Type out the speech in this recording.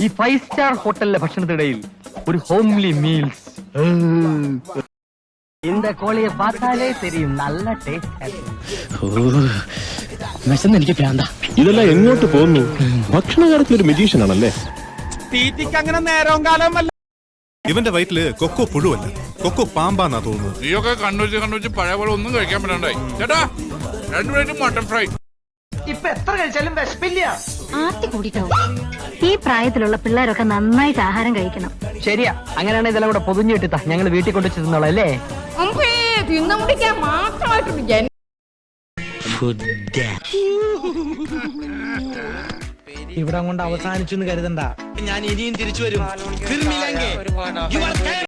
ഈ 5 സ്റ്റാർ ഹോട്ടലിലെ ഭക്ഷണത്തിനിടയിൽ ഒരു ഹോംലി മീൽസ്. இந்த கோழியை பார்த்தாலே தெரியும் நல்ல ടേസ്റ്റ്. എനിക്ക് പ്രാന്ത. ഇതെല്ലാം എങ്ങോട്ട് പോകുന്നു? ഭക്ഷണ കാര്യത്തിൽ ഒരു മെജീഷ്യൻ ആണല്ലേ. തീറ്റിക്ക് അങ്ങനെ നേരവും കാലമല്ല. ഇവന്റെ വയറ്റില് കൊക്കോ പുഴുവല്ല, കൊക്കോ പാമ്പാന്നാ തോന്നുന്നു. നീയൊക്കെ കണ്ണുവെച്ച് പഴയ പോലെ ഒന്നും കഴിക്കാൻ പറ്റണ്ടായി. ചേട്ടാ 2 പ്ലേറ്റ് മട്ടൺ ഫ്രൈ. ഇപ്പൊ എത്ര കഴിച്ചാലും വിശപ്പില്ല. ആർത്തി കൂടിട്ടാവും. ഈ പ്രായത്തിലുള്ള പിള്ളേരൊക്കെ നന്നായിട്ട് ആഹാരം കഴിക്കണം. ശരിയാ, അങ്ങനെയാണ് ഇതെല്ലാം കൂടെ പൊതിഞ്ഞു കിട്ടാ ഞങ്ങൾ വീട്ടിൽ കൊണ്ടു തിന്നോളാം അല്ലേ. ഇവിടെ കൊണ്ട് അവസാനിച്ചു എന്ന് കരുതണ്ട. ഞാൻ ഇനിയും തിരിച്ചു വരും.